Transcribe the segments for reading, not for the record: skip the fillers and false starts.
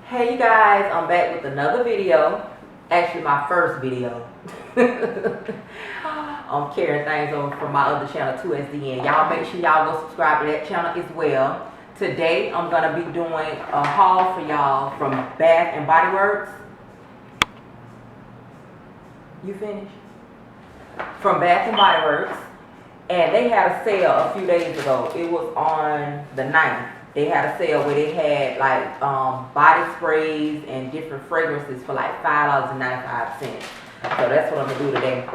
Hey you guys, I'm back with another video. Actually my first video. I'm carrying things over from my other channel 2SDN. Y'all make sure y'all go subscribe to that channel as well. Today I'm gonna be doing a haul for y'all from Bath and Body Works. You finished? From Bath and Body Works. And they had a sale a few days ago. It was on the 9th. They had a sale where they had like body sprays and different fragrances for like $5.95. So that's what I'm gonna do today.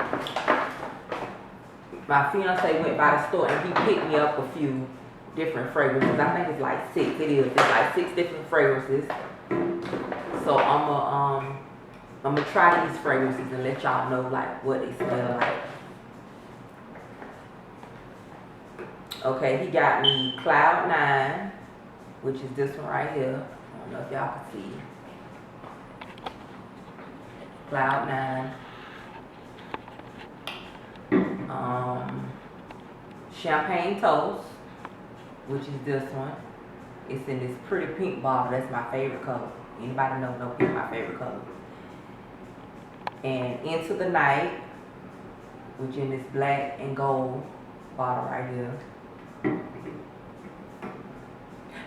My fiance went by the store and he picked me up a few different fragrances. I think it's like 6. It is. It's like 6 different fragrances. So I'm gonna try these fragrances and let y'all know like what they smell like. Okay, he got me Cloud 9, which is this one right here. I don't know if y'all can see. Cloud 9. Champagne Toast, which is this one. It's in this pretty pink bottle. That's my favorite color. Anybody know pink my favorite color. And Into the Night, which in this black and gold bottle right here.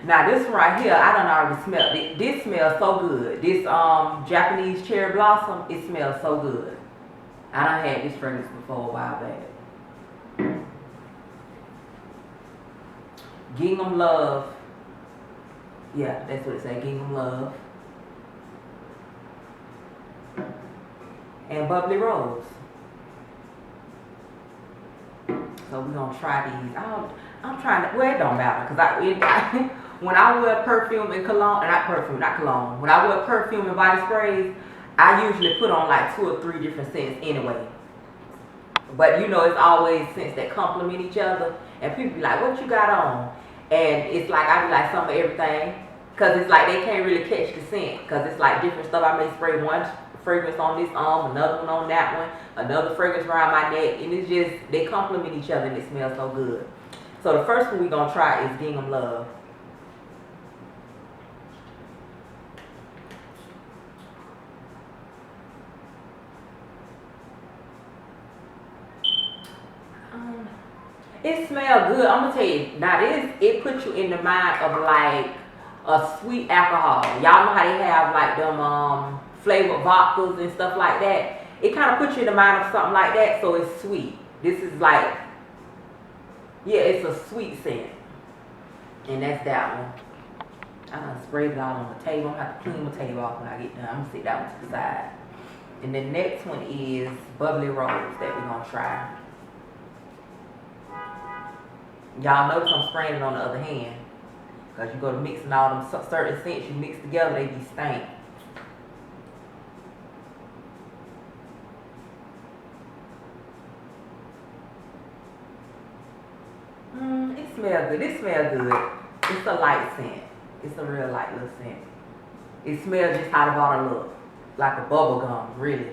Now this one right here, I done already smelled it. This smells so good. This Japanese cherry blossom, it smells so good. I done had this fragrance before a while back. Gingham Love. Yeah, that's what it says, Gingham Love. And Bubbly Rose. So we're gonna try these. I'm trying to, well, it don't matter, because when I wear perfume and cologne, not cologne, when I wear perfume and body sprays, I usually put on like 2 or 3 different scents anyway. But you know, it's always scents that complement each other, and people be like, what you got on? And it's like, I be like some of everything, because it's like they can't really catch the scent, because it's like different stuff. I may spray one fragrance on this arm, another one on that one, another fragrance around my neck, and it's just, they complement each other and it smells so good. So the first one we're gonna try is Gingham Love. It smells good. I'm gonna tell you, now it puts you in the mind of like a sweet alcohol. Y'all know how they have like them flavored vodkas and stuff like that. It kind of puts you in the mind of something like that, so it's sweet. This is like, yeah, it's a sweet scent. And that's that one. I done sprayed it all on the table. I'm gonna have to clean my table off when I get done. I'm gonna sit that one to the side. And the next one is Bubbly Rose that we're gonna try. Y'all notice I'm spraying it on the other hand, because you go to mixing all them certain scents you mix together, they be stank. It smells good. It smells good. It's a light scent. It's a real light little scent. It smells just how the bottle look, like a bubble gum, really.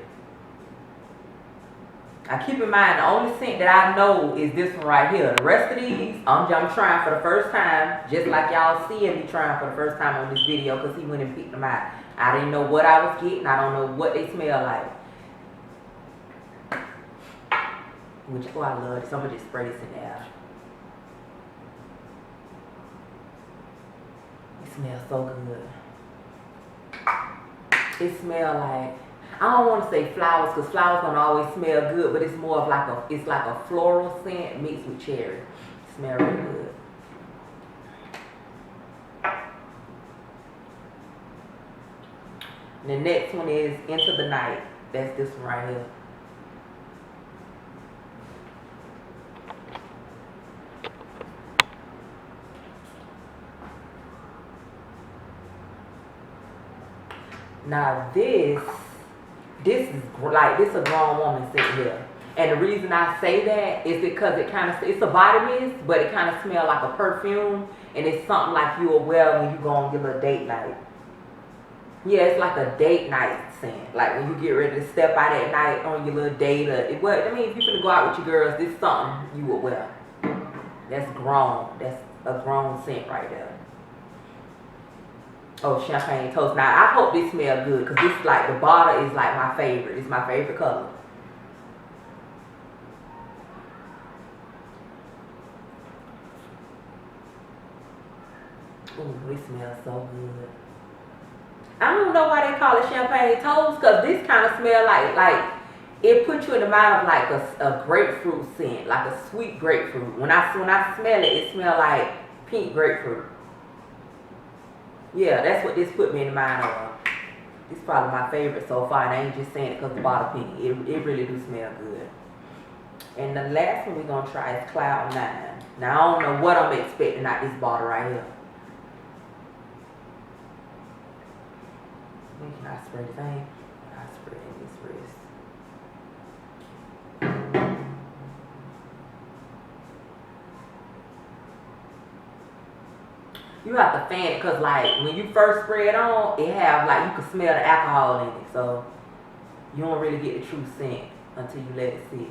Now keep in mind, the only scent that I know is this one right here. The rest of these, I'm trying for the first time, just like y'all seeing me trying for the first time on this video, because he went and picked them out. I didn't know what I was getting. I don't know what they smell like. Which, oh, I love this. I'm going to just spray this in there. It smells so good. It smells like, I don't want to say flowers, because flowers don't always smell good, but it's more of like it's like a floral scent mixed with cherry. It smells really good. The next one is Into the Night. That's this one right here. Now this is like, this a grown woman sitting here. And the reason I say that is because it's a body mist, but it kind of smells like a perfume. And it's something like you'll wear when you go on your little date night. Yeah, it's like a date night scent. Like when you get ready to step out at night on your little date. Well, I mean, if you're gonna go out with your girls, this is something you would wear. That's grown. That's a grown scent right there. Oh, champagne toast. Now, I hope this smells good because this, like, the bottle is like my favorite. It's my favorite color. Ooh, it smells so good. I don't know why they call it champagne toast because this kind of smell like it puts you in the mind of like a grapefruit scent, like a sweet grapefruit. When I smell it, it smells like pink grapefruit. Yeah, that's what this put me in the mind of. It's probably my favorite so far, and I ain't just saying it because the bottle pink. It really do smell good. And the last one we're going to try is Cloud 9. Now, I don't know what I'm expecting out this bottle right here. Can I spray the thing? I spray this wrist. You have to fan it because, like, when you first spray it on, it have, like, you can smell the alcohol in it. So, you don't really get the true scent until you let it sit.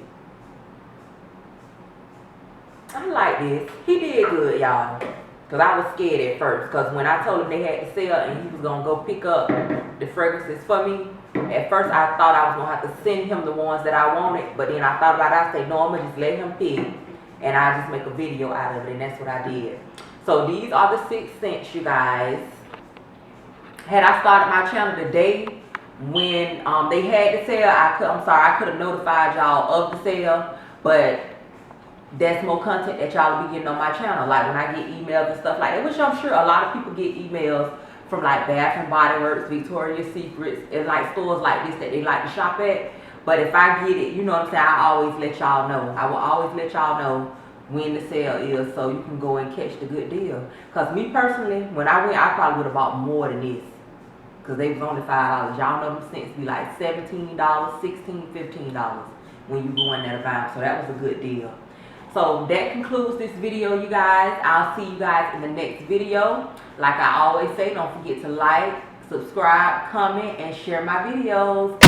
I like this. He did good, y'all. Because I was scared at first. Because when I told him they had to sell and he was going to go pick up the fragrances for me, at first I thought I was going to have to send him the ones that I wanted. But then I thought about it. I said, no, I'm going to just let him pick. And I just make a video out of it. And that's what I did. So these are the 6 scents, you guys. Had I started my channel today when they had the sale, I could have notified y'all of the sale. But that's more content that y'all will be getting on my channel. Like when I get emails and stuff like that, which I'm sure a lot of people get emails from like Bath and Body Works, Victoria's Secrets, and like stores like this that they like to shop at. But if I get it, you know what I'm saying, I always let y'all know. I will always let y'all know when the sale is so you can go and catch the good deal. Because me personally, when I went, I probably would have bought more than this. Because they was only $5. Y'all know them scents be like $17, $16, $15 when you go in there to buy them. So that was a good deal. So that concludes this video, you guys. I'll see you guys in the next video. Like I always say, don't forget to like, subscribe, comment, and share my videos.